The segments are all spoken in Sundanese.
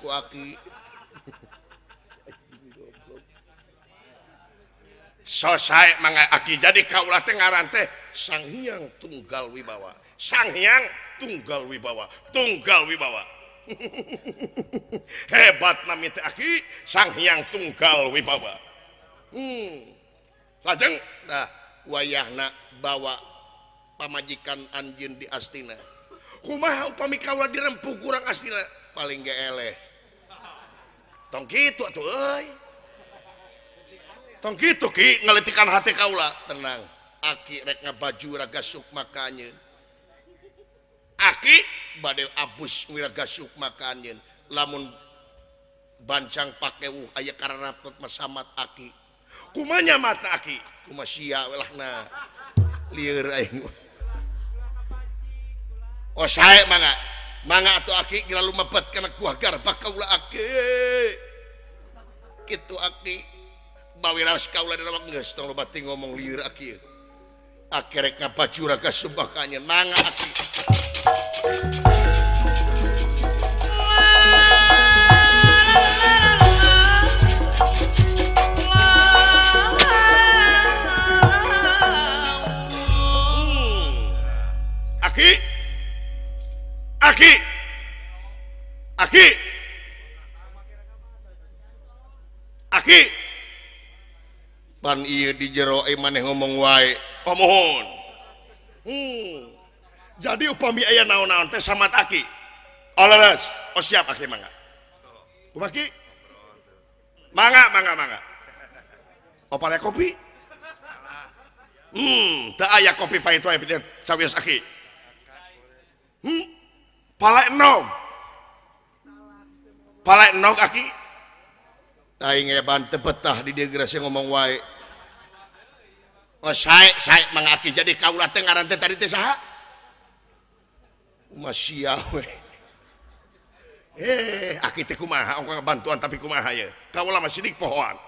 ku aki selesai mangga aki jadi kaulah teh ngaran teh Sang Hyang Tunggal Wibawa Sang Hyang Tunggal Wibawa hebat nami teh aki Sang Hyang Tunggal Wibawa lajeng dah wayahna bawa pamajikan anjeun di Astina kumaha upami kaula dirempuh kurang Astina paling ge eleh tong kitu atuh euy tong kitu ki ngaletikan hati kaula tenang aki rek ngabaju raga sukma kanyeun aki bade abus wiraga sukma kanyeun lamun bancang pake aya karana masamat aki kumanya mata aki kumasia welahna lieur aing oh sae mangga atuh aki geura lumebet kana kuah garbak kaula aki kitu aki bawiraos kaula dina geus tong loba teh ngomong lieur aki aki rek ngabaju raga sumpah kanyeun mangga aki Aki pan ieu di jero maneh ngomong wae pamohon jadi upami aya naon-naon teh samat aki oleres oh siap aki mangga kumaki mangga opale kopi teu aya kopi pahit wae sawios aki palek nog aki aing eban teu betah di dieu geura ngomong wae oh sae mangga aki jadi kaula teh ngaran teh tadi teh saha masia we aki teh kumaha ongko bantuan tapi kumaha ye kaula masih di pohoan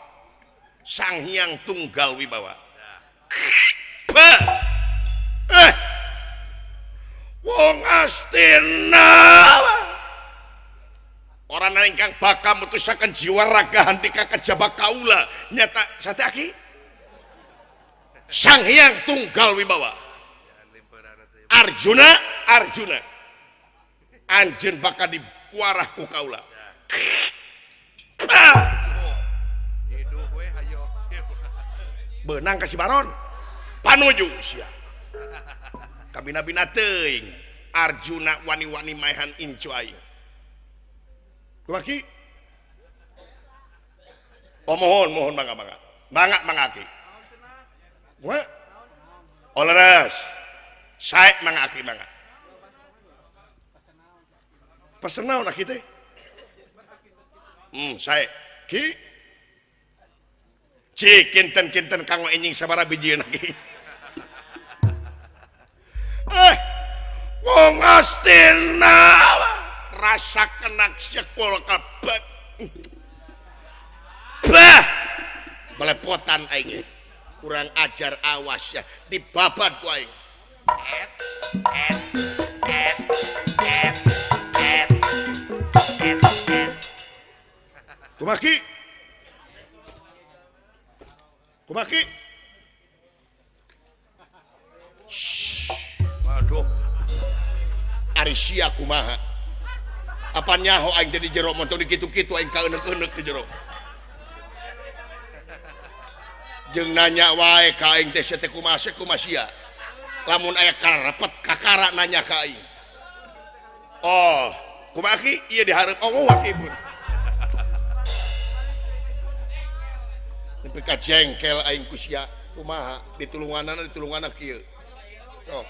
Sang Hyang Tunggal Wibawa wong Astina orang ingkang bakal mutusaken jiwa raga handika kejaba kaula nyata sate aki Sang Hyang Tunggal Wibawa Arjuna anjeun bakal dipuarah ku kaula beunang ka si Baron panuju sia kabina-bina teuing Arjuna wani-wani maehan incu aing kumaki oh mohon mangga aki wa oleres sae mangga aki mangga pesen naon aki teh sae ki cik kinten kanggo enjing sabaraha bijieun aki wong Astina rasa kenak sekol kabak bah belepotan aing kurang ajar awas ya dibabat ku aing kumaki waduh Arisia kumaha apa nyaho aing jadi jero montong di kitu-kitu aing kaeuneuk-euneuk di jero jeung nanya wae ka aing teh teh kumaha lamun aya karepet kakara nanya ka aing oh kumaha ki ieu dihareup oh wakibun nepi ka jengkel aing ku sia kumaha ditulunganana kieu so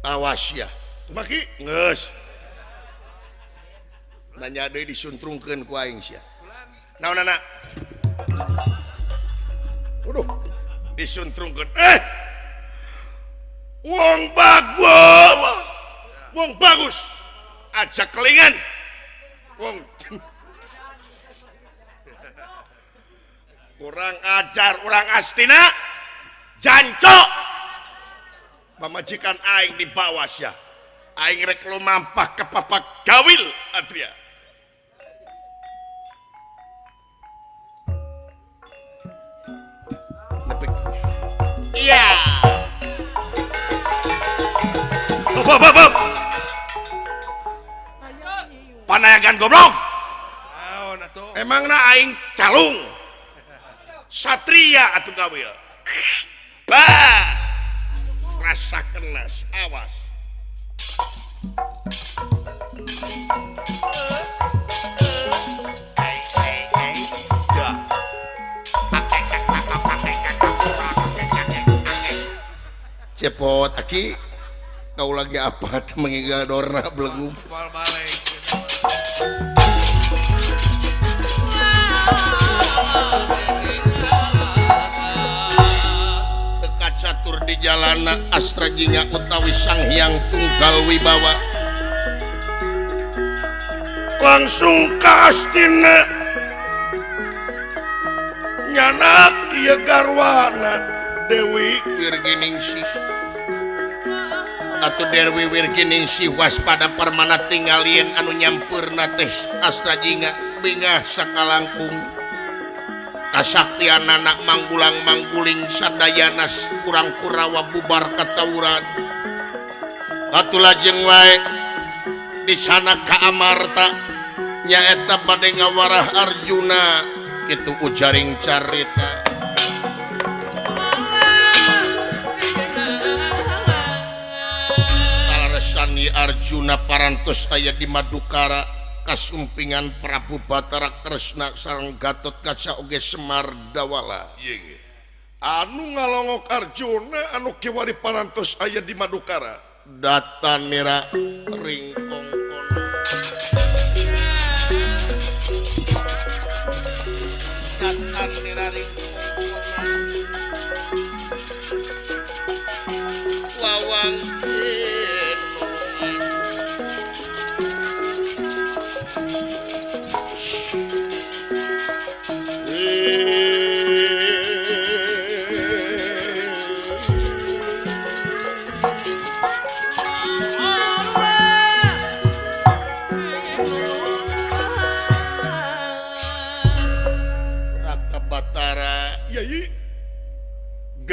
awas ya kumaki geus nanya deui disuntrungkeun ku aing sia naonana waduh disuntrungkeun wong bagus ajak kelingan wong kurang ajar urang Astina jancok pamajikan aing di bawah sia aing rek lumampah ke papak gawil Adria iya bab panayagan goblok emangna aing calung satria atuh gawil bah rasa kenas awas cepot aki kau lagi apa mengingat dorna belenggu tekat catur di jalana Astra Jingga utawi Sang Hyang Tunggal Wibawa langsung ke Astina nyanak ieu garwana Dewi Wirginingsih atau Dewi Wirginingsih waspada permana tinggalin anu nyampurna teh Astra Jingga bingah sakalangkung kasaktian anak manggulang mangguling sadayanas kurang kurawa bubar katawuran atuh lajeng wae di sana ka Amarta nyaeta bade ngawarah Arjuna kitu ujaring carita alaresani Arjuna parantos aya di Madukara kasumpingan Prabu Batara Kresna sareng Gatot Kaca oge Semar Dawala anu ngalongok Arjuna anu kiwari parantos aya di Madukara datan nira ringkong kono datan nira ringkong kono wawang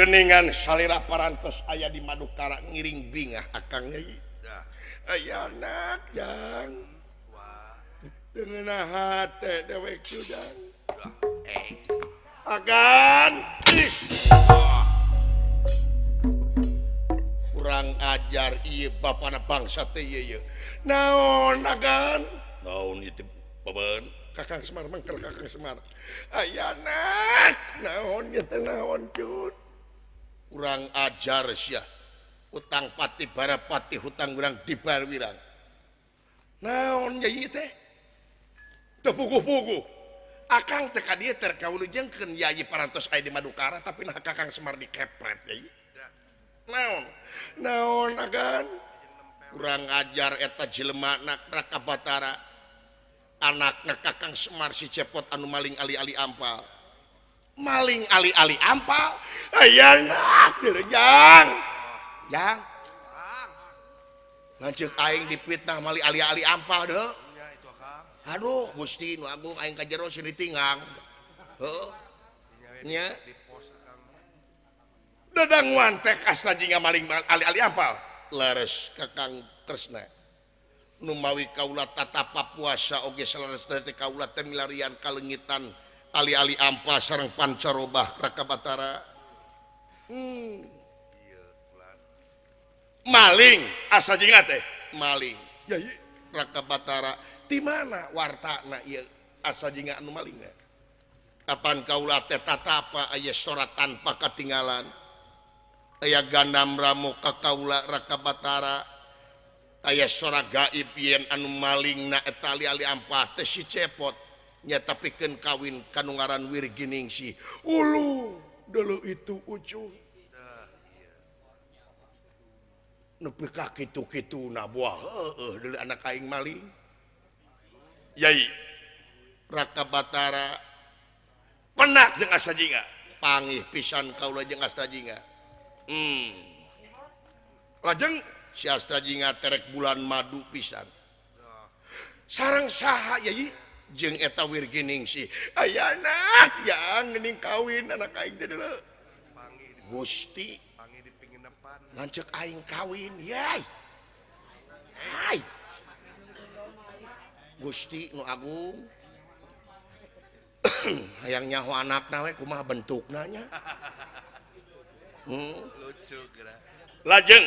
geningan salira parantos aya di Madukara ngiring bingah akang nyai aya anak jang dengan hate dewek judang agan kurang ajar ieu bapana bangsa teh ieu naon agan naon ieu bebeun Kakang Semar mangkel Kakang Semar aya anak naon ieu teh naon cud kurang ajar sia utang pati barapati hutang urang dibarwirang naon nyai teh teu puguh-puguh akang teh ka dieu terkawulujengkeun yai parantos aya di Madukara tapi nah Kakang Semar dikepret yai naon agan kurang ajar eta jelema Raka Batara anakna Kakang Semar si cepot anu maling ali-ali ampal maling ali-ali ampal aya nak jang lanceuk aing dipitnah maling ali-ali ampal deuh aduh Gusti nu agung aing ka jero sini tinggang heuh nya dadanguan teh Astra Jingga maling ali-ali ampal leres Kakang Kresna nu mawi kaula tatapa puasa oge salares teh kaula teh milarian kalengitan ali-ali ampal sareng pancarobah Raka Batara maling Astra Jingga teh maling yai Raka Batara di mana wartana ieu Astra Jingga anu malingna kapan kaula teh tatapa aya sorat tanpa katinggalan aya gandam ramu ka kaula Raka Batara aya sora gaib yen anu malingna eta ali-ali ampal teh si cepot nyata pikeun kawin kanu ngaran Wirginingsih ulu dulu itu ucuh nepi ka kitu-kituna buah deuleu anak aing maling yai Raka Batara penak jeung Astra Jingga pangih pisan kaula jeung Astra Jingga lajeng si Astra jinga terek bulan madu pisan sareng saha yai jeung eta wirgining si ayana yang geuning kawin anak aing teh deuleu Gusti pangi di pinginepan lanceuk aing kawin yai hai Gusti nu agung hayang nyaho anakna we kumaha bentukna nya lucu kira lajeng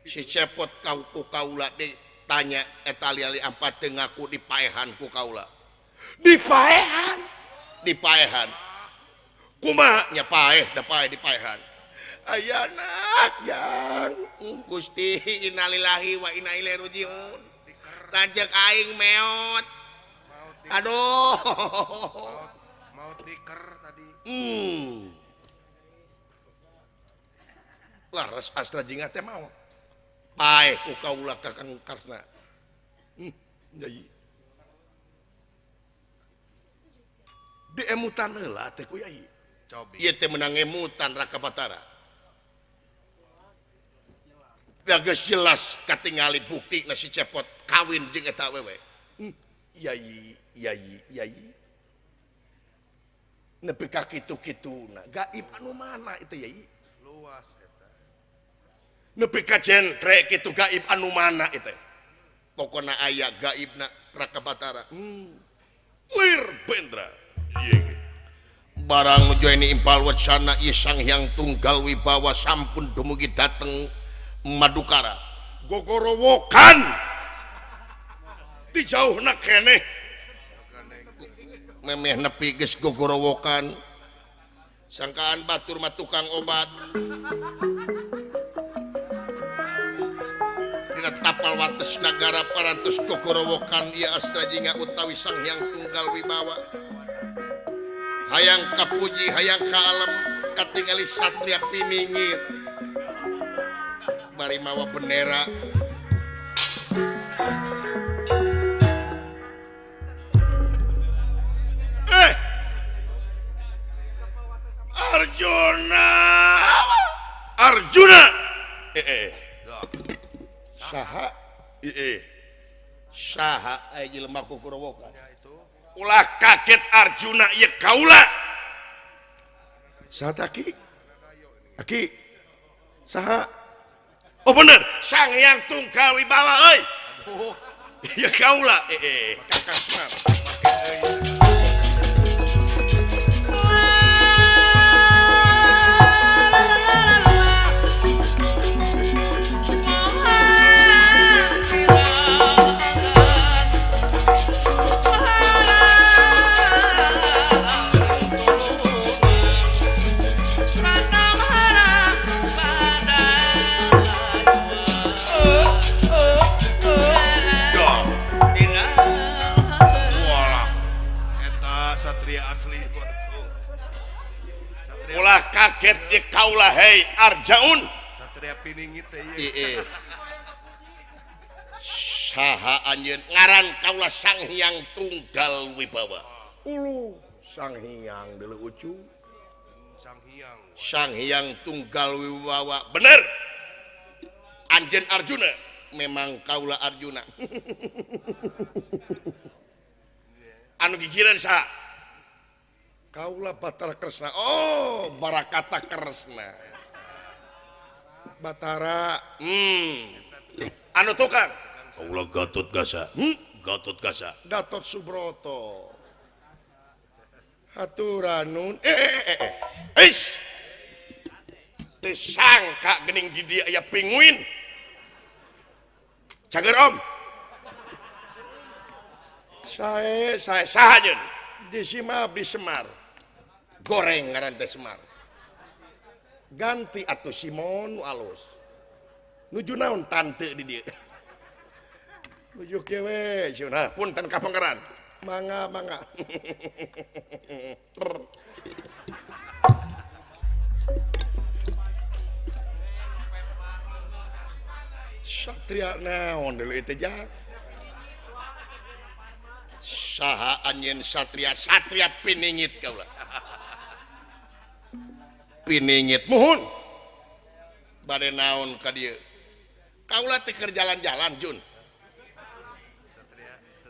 si cepot kau ku kaula ditanya eta ali-ali apa teu ngaku dipaehan ku kaula dipaehan kumaha nya paeh da paeh dipaehan ayana yang Gusti innalillahi wa inna ilaihi rajiun lanceuk aing meot aduh mau tiker tadi laras Astra jinga teh mau paeh ku kaula ka Kang Karsna jadi di emutan heula teh ku yai cobi ieu teh menang emutan Raka Batara da geus jelas katingali bukti na si cepot kawin jeung eta awewe yai nepi ka kitu-kituna gaib anu mana itu yai luas eta nepi ka jentre kitu gaib anu mana itu pokona aya gaibna Raka Batara lir bendra barang nuju ini impal wacana ieu Sang Hyang Tunggal Wibawa sampun dumugi dateng Madukara gogorowokan di jauhna keneh memeh nepi geus gogorowokan sangkaan batur mah tukang obat dina tapal wates nagara parantos gogorowokan ieu Astra jinga utawi Sang Hyang Tunggal Wibawa hayang kapuji hayang kaalem katingali satria piningit bari mawa bendera Arjuna saha saha aya jelema Gogorowokan ulah kaget Arjuna ieu kaula saha aki saha oh bener Sang Hyang Tunggal Wibawa euy ieu kaula Kakang Semar kaget di kaula hei Arjaun satria piningit teh ieu saha anjeun ngaran kaula Sang Hyang Tunggal Wibawa Sang Hyang deuleu ucu Sang Hyang Tunggal Wibawa bener anjeun Arjuna memang kaula Arjuna anu gigireun saha kaula Batara Kresna oh Barakata Kresna Batara anu tukang kaula Gatot Gasa Gatot Subroto haturanun teu sangka geuning di dieu aya pinguin cager om sae saha jeung di Sima Abdi Semar goreng ngaran teh Semar ganti atuh Simon alus nuju naon tante di dieu nuju kieu we cenah punten kapangeran mangga satria naon deuleu teh jang saha anjeun satria piningit kaula piningit muhun bade naon ka dieu kaula teh keur jalan-jalan Jun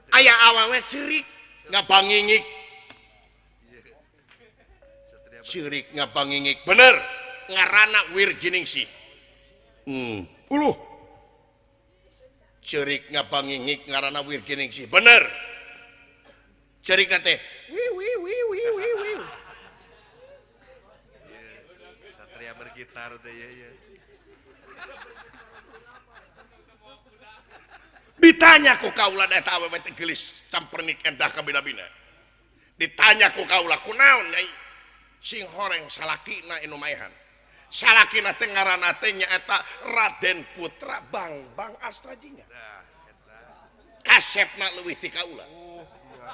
aya awewe ceurik ngabangingik ceurik ngabangingik bener ngarana Wirginingsih uluh ceurik ngabangingik ngarana Wirginingsih bener ceurik teh Satria bergitar teh ya. Ditanya ku kaula eta awewe teh geulis campernik endah ka bina-bina. Ditanya ku kaula kunaon nyai sing horeng salakina anu maehan. Salakina teh ngaranna teh nyaeta Raden Putra Bang Astrajinga. Nah, eta. Kasepna leuwih ti kaula. Iya.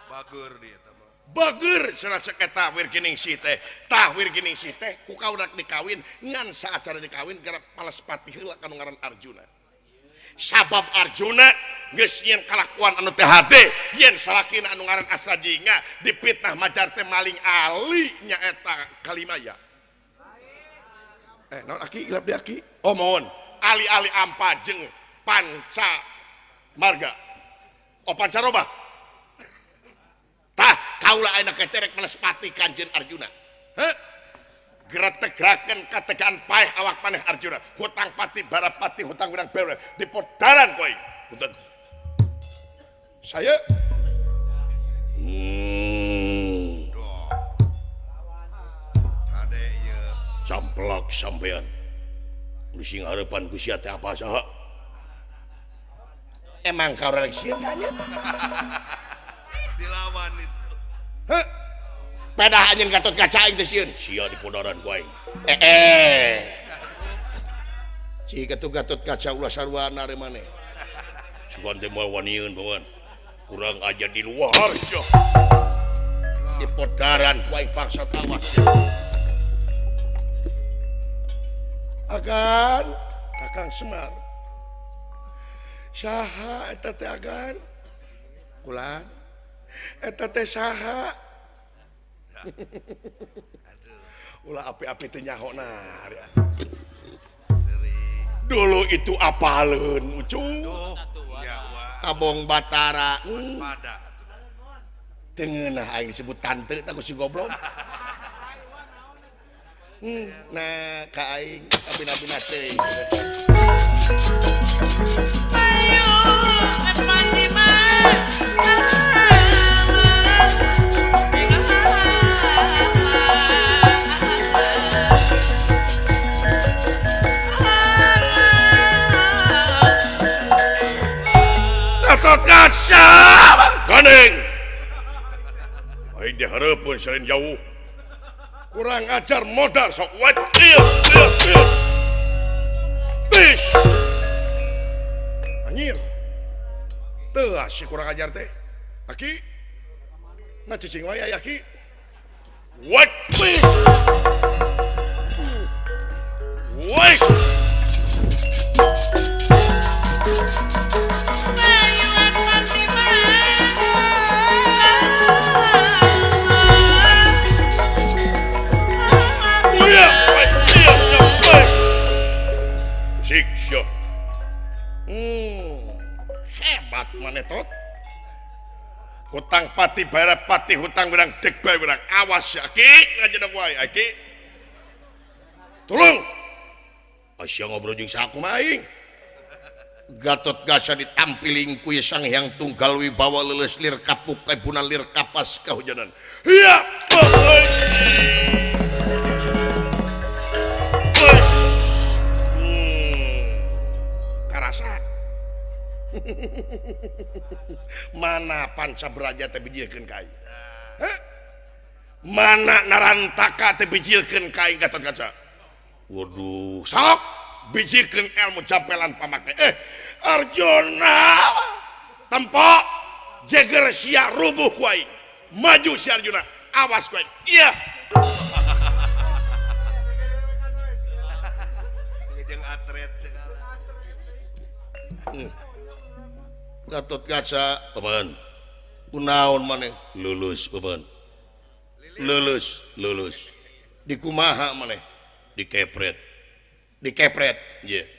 Bagur dia eta mah. Bager cenah cek eta Wirginingsih teh. Tah Wirginingsih teh ku kaula dikawin ngan saacara dikawin gara Palespati heula kanu ngaran Arjuna. Sabab Arjuna geus nyieun kalakuan anu teh hade yen salakina anu ngaran Astrajinga dipitnah majar teh maling ali nyaeta Kalimaya. Naon aki ilap di aki? Oh mohon, ali-ali ampa jeung Panca Marga. Oh Pancaroba. Tah kaula ayeuna kecerek Palespati Kanjeng Arjuna. Heh? Gerak-gerakan kategaan paeh awak maneh Arjuna hutang pati barapati hutang wirang bewe di podaran koi punten saya Doh. Ade ieu camplak sampean sing harapan ku sia teh apa saha emang kaurang sieun tanya dilawan itu. heh pedah anjeun Gatot Kaca aing teh sieun sia di podaran ku aing si Gatot Kaca ulah sarwana re maneh sugan teh moal wanieun paman kurang aja di luar jo di podaran ku aing paksa tawas agan Kakang Semar saha eta teh agan kulan eta teh saha ulah api-api teh nyahona dulu itu apaleun ucung Duh, iya wa. Kabong Batara Pada. teu ngeunah aing disebut tante tak si goblok nah ka aing abina-bina teh Ayo, lepas di mana? Gatot Kaca gandeng aing dihareupeun selain jauh kurang ajar modal sok wacil bis anjir teu si kurang ajar teh aki na cicing wae aki what bis wait Ayo, lepas di mana? Iya, wait, siksa. Hebat manetot. Hutang pati bayar pati hutang berang dek bayar berang awas ya ki ngajedok wae aki. Tolong. Asya ngobrol jeung saku maing. Gatot Kaca ditampiling ku Sang Hyang Tunggal Wibawa leuleus lir kapuk kabunan lir kapas kahujanan. Iya, karasa mana Pancabraja teh bijilkeun ka aing mana Narantaka teh bijilkeun ka aing Gatot Kaca waduh sok bijilkeun ilmu campelan pamake Arjuna tempo jeger sia rubuh ku aing maju si Arjuna awas ku aing iya Jeung atret segala. Gatot Kaca paman kunaon maneh lulus paman lulus di kumaha maneh dikepret dikepret yeah.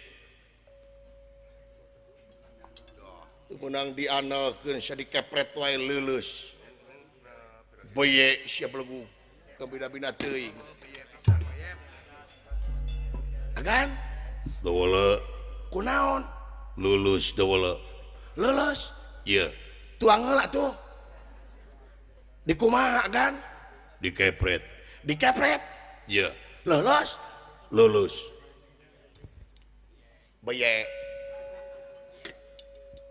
Menang dianalkeun sia dikepret wae leuleus beye sia belegu kabina-bina teuing agan dawala kunaon lulus dawala lulus iya tuang heula tuh dikumaha kan dikepret iya lulus beye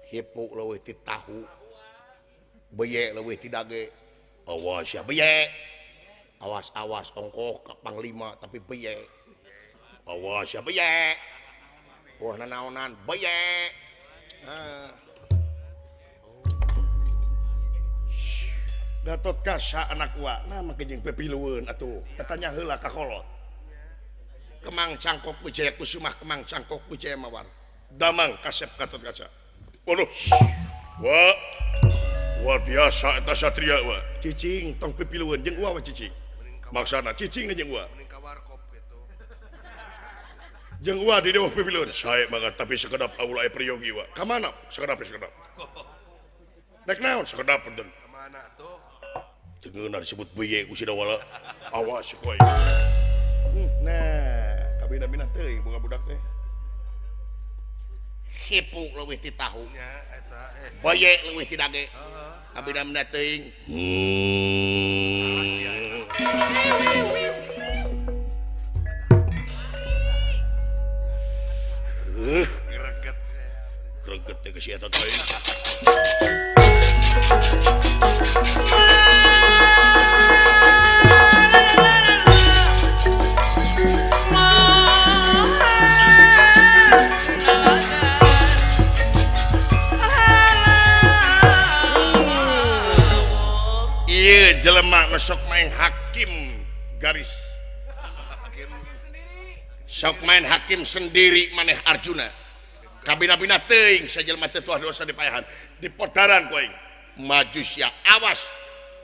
hipu leuwih ti tahu beye leuwih ti dage awas ya beye awas ongkoh ka panglima tapi beye awas ya beye wah nanaonan beye Gatot Kaca anak wa nama kejeng pepilueun atuh katanya heula ka kolot Kemang Cangkok Wijaya Kusuma Kemang Cangkok Wijaya Mawar Damang Kasep Gatot Kaca waduh wah biasa eta satria wa cicing tong pepilueun jeung wa cicing maksana cicing jeung wa jeung wa di deuh pepilueun sae banget tapi sekedap aula priyogi wa ka mana sekedap nek naon sekedap punten ka mana tuh tengeuna disebut beye ku si dawala awas koy nah kabina-bina teuing boga budak teh hipu leuwih ti tahu nya eta beye leuwih ti dage kabina-bina teuing greget teh geus eta teh iya jelema sok main hakim garis sok main hakim sendiri maneh Arjuna kabina-bina teuing sajelema teu tuah dosa dipayahan dipodaran ku aing maju sia awas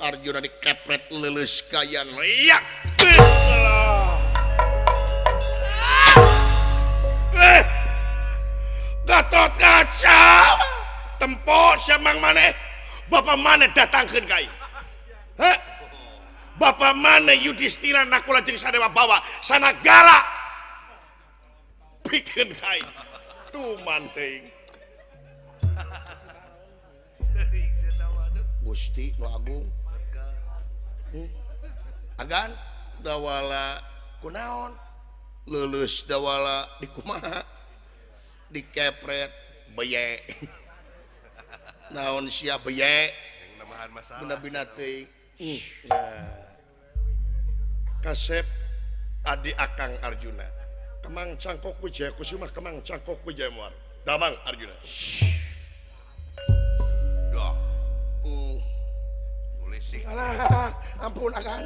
Arjuna dikepret leuleus kayan liak Gatot Kaca tempo samang maneh bapa maneh datangkeun ka aing bapa maneh Yudhistira Nakula jeung Sadewa bawa sanagara pikeun ka aing tuh manting Gusti nu agung agan dawala kunaon leuleus dawala dikumaha dikepret beye naon sia beye yang namahan masalah bina-bina teuing Kasep adi akang Arjuna Kemang Cangkok Wijaya Kusuma Kemang Cangkok Wijaya Mawar Damang Arjuna doh sih alah ampun akan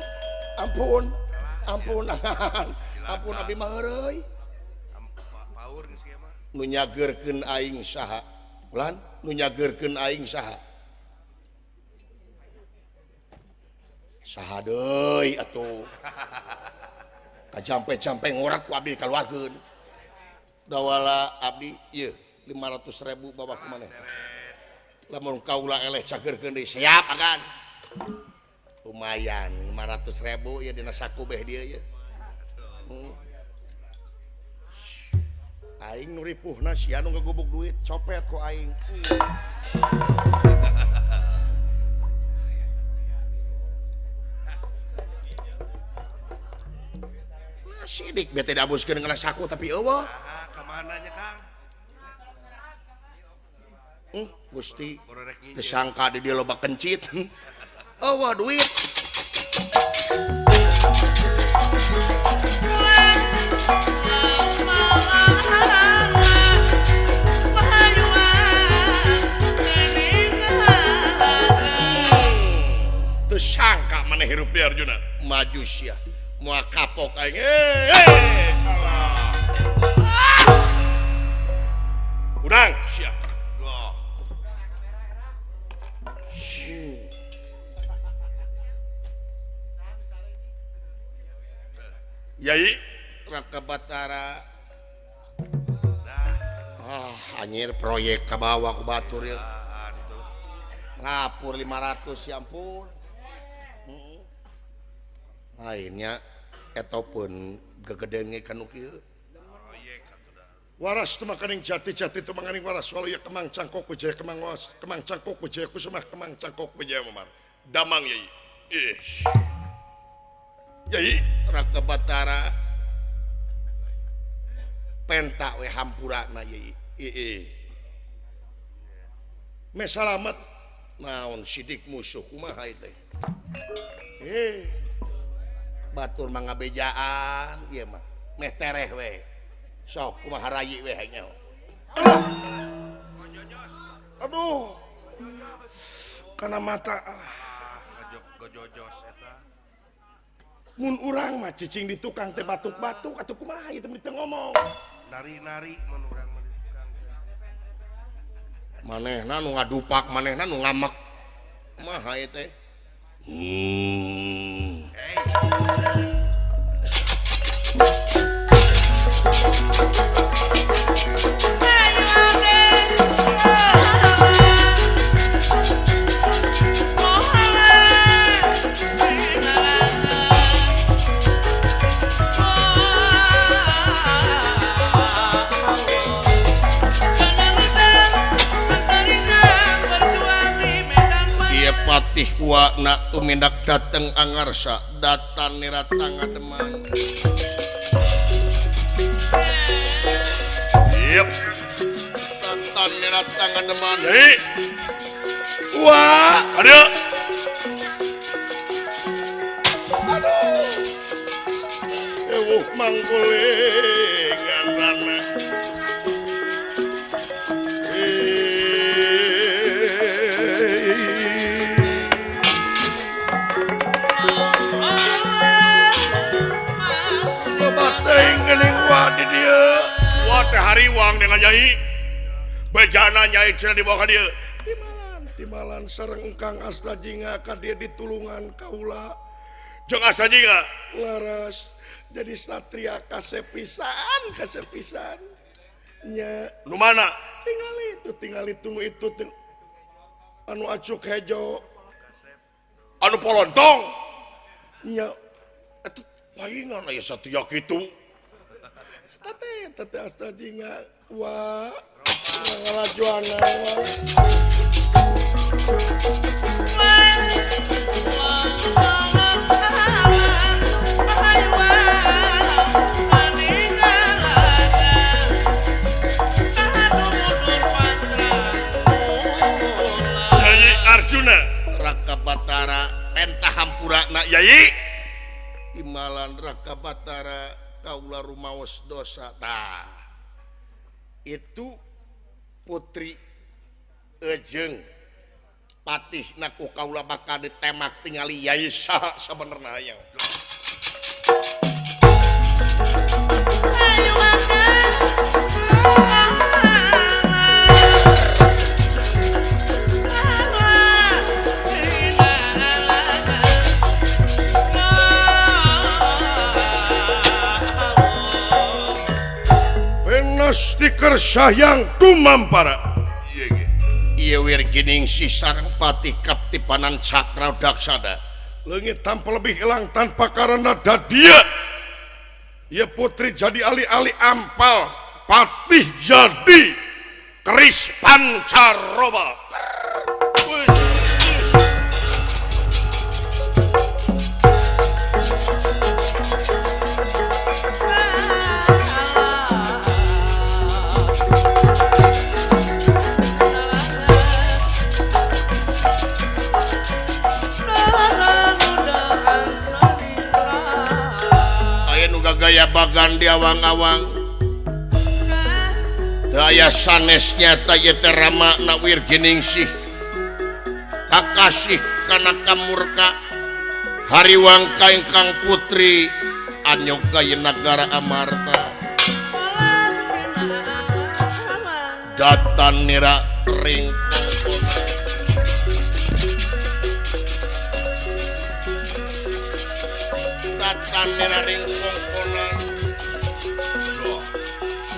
ampun akan ampun abdi mah euy paur geus kieu mah nu nyageurkeun aing saha lan nu nyageurkeun aing saha deui atuh kajampe-jampe ngorak ku abdi kaluarkeun dawala abdi ieu 500.000 bawa ku maneh lamun kaula eleh cageurkeun deui siap akan lumayan 500.000 ya dina saku beh dia ya aing nu ripuhna sia nu ngagubuk duit copet ku aing sidik bete dabuskeun ngana saku tapi eueuh ka mana nya Kang Gusti rek nginjil disangka di dia loba kencit eueuh duit teu sangka maneh hirup di Arjuna maju sia moal kapok aing alah udang sia doh Yai Raka Batara anjir proyek ka bawah ku batur ya. Tuh. Ngapur 500 ya ampun. Lainnya eta pun gegedenge kanu kieu. Proyek atuh dah. Waras teu makaning jati-jati teu manganing waras walau ya kemang cangkok wijaya kemang was kemang cangkok wijaya kusumah kemang cangkok wijaya mamar. Damang yai. Ish. Yai Raka Batara penta we hampurana yai. Me salamet naon sidik musuh kumaha teh. Batur mangabejaan ieu mah meh tereh we. Sok kumaha rayi we nya. Aduh. Kana mata Gojojos eta. mun urang mah cicing di tukang teh batuk-batuk atuh kumaha ieu teh ngomong. Nari-nari mun urang mah tukang teh. Manehna nu ngadupak manehna nu ngamek. Kumaha ieu teh? Patih kuana tumindak dateng angarsa datan niratang ngademan. Yep. Datan niratang ngademan. Hei. Wah, Aduh. Ewuh mangkuling rana. Gening wa di dieu. Wah teh hariwang dengan nyai. Bejana nyai cenah dibawa ka dieu. Timalan sareng engkang Astajinga ka dieu ditulungan kaula. Jeung Astajinga laras jadi satria kasepisan. Nya nu mana? Tinggal itu nu itu anu acuk hejo. Anu polontong. Nya atuh paingan aya satria kitu. Tete Astajinga wah ngalajuana Yai Arjuna Raka Batara penta hampurana Yai Imalan Raka Batara kaula rumaos dosa tah itu putri ejeng patih naku kaula bakal ditemak tingali Yai saha sabenerna hayang stiker sayang tumampara iya wirgining si sareng patih kaptipanan cakra daksada leungit tanpa lebih hilang tanpa karena dadia ia putri jadi ali-ali ampal patih jadi keris pancaroba gaya bagan di awang-awang daya sanesnya taya terama na wirginingsih kakasih kana kamurka hariwang kaingkang putri anyog gaya negara Amarta datan nira ring datan nira ring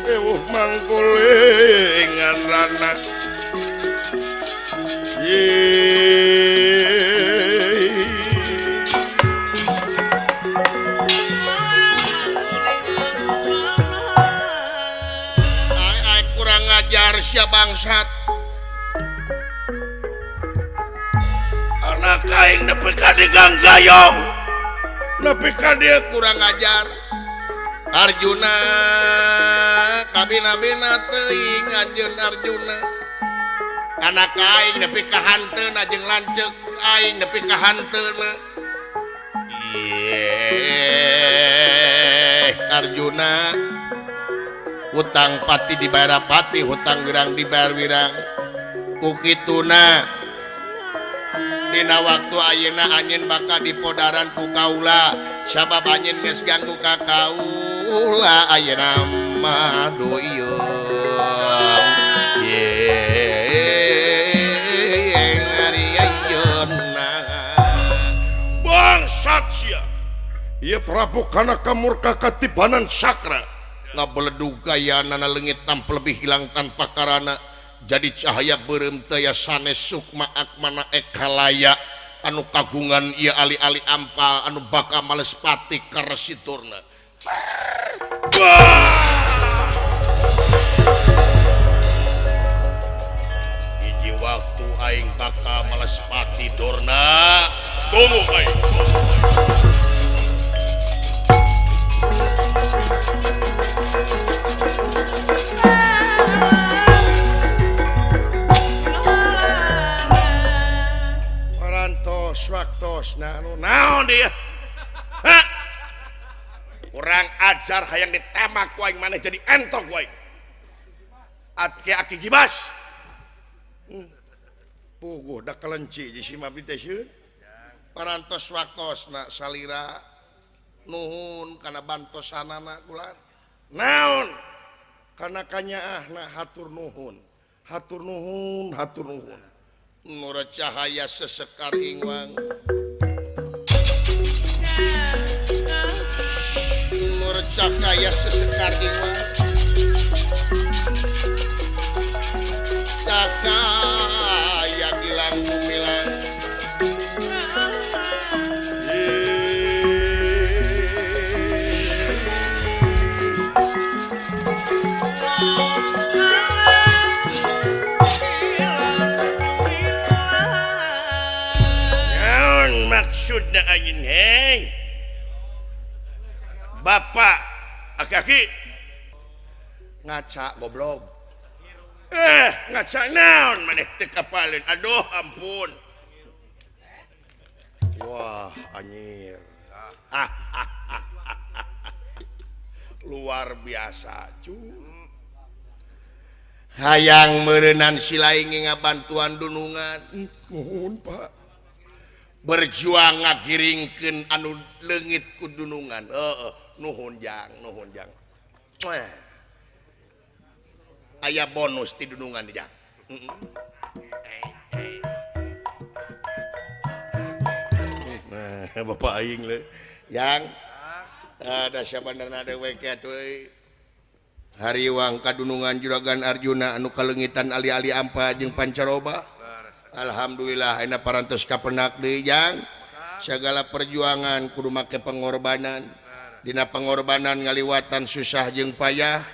ewuh mangkulingan Arjuna kurang ngajar sia bangsat anak aing nepi ka digang gayong nepi ka dieu kurang ngajar Arjuna kabina-bina teuing anjeun Arjuna anak aing nepi ka hanteuna jeung lanceuk aing nepi ka hanteuna Arjuna hutang pati dibayar pati hutang wirang dibayar wirang kukituna dina waktu ayeuna anjeun bakal dipodaran ku kaula sabab anjeun geus ganggu ka kaula ayeuna mah doyong bangsat sia ieu Prabu kana kamurka katibanan sakra ngabeledug gayana leungit tampil lebih hilang tanpa karana jadi cahaya beureum teu aya sanes sukma akmana ekalaya anu kagungan ieu ali-ali ampal anu bakal males pati karesiturna hiji waktu aing bakal males pati dorna tunggu aing parantos waktos naon dia hah kurang ajar hayang ditemak ku aing maneh jadi entok ku aing aki gibas puguh da kelenci di si mabdi teh sieun parantos waktosna salira nuhun kana bantosanana kulan naon kana kanyaahna hatur nuhun nur cahaya sesekar ingwang nur cahaya sesekar ingwang cahaya gilang gumilang maksudna anjeun hei bapak aki-aki ngaca goblok ngaca naon maneh teu kapaleun aduh ampun wah anjir luar biasa hayang meureunnan silaing ngabantuan dunungan nuhun Pak berjuang ngagiringkeun anu leungit ku dunungan nuhun jang aya bonus ti dunungan jang nah bapak aing le yang ada sabanarna dewek atuh hariwang kadunungan juragan Arjuna anu kaleungitan ali-ali ampa jeung pancaroba alhamdulillah ayeuna parantos kapenak deui jang segala perjuangan kudu make pengorbanan dina pengorbanan ngaliwatan susah jeung payah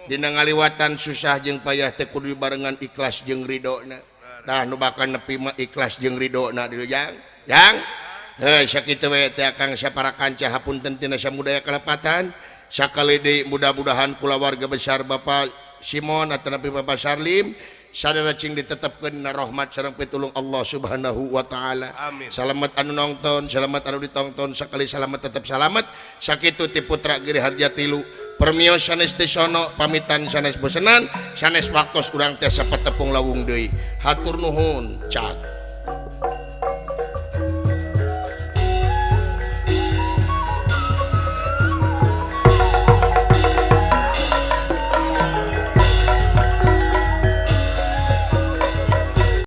dina ngaliwatan susah jeung payah teh kudu barengan ikhlas jeung ridona tah nu bakal nepi mah ikhlas jeung ridona deui jang sakitu we teh Kang sapara kanca hapunten tina samudaya kalepatan sakali deui mudah-mudahan kulawarga besar Bapak Simon ataupun Bapak Sarlim sadaya cing ditetepkeun rahmat sareng pitulung Allah Subhanahu wa taala. Amin. Salamet anu nongton, salamet anu ditonton, sakali salamet tetep salamet. Sakitu ti putra Giri Harjatilu. Permios sanes teh sono pamitan sanes bosenan, sanes waktos urang teh sapetepung lawung deui. Hatur nuhun, cak.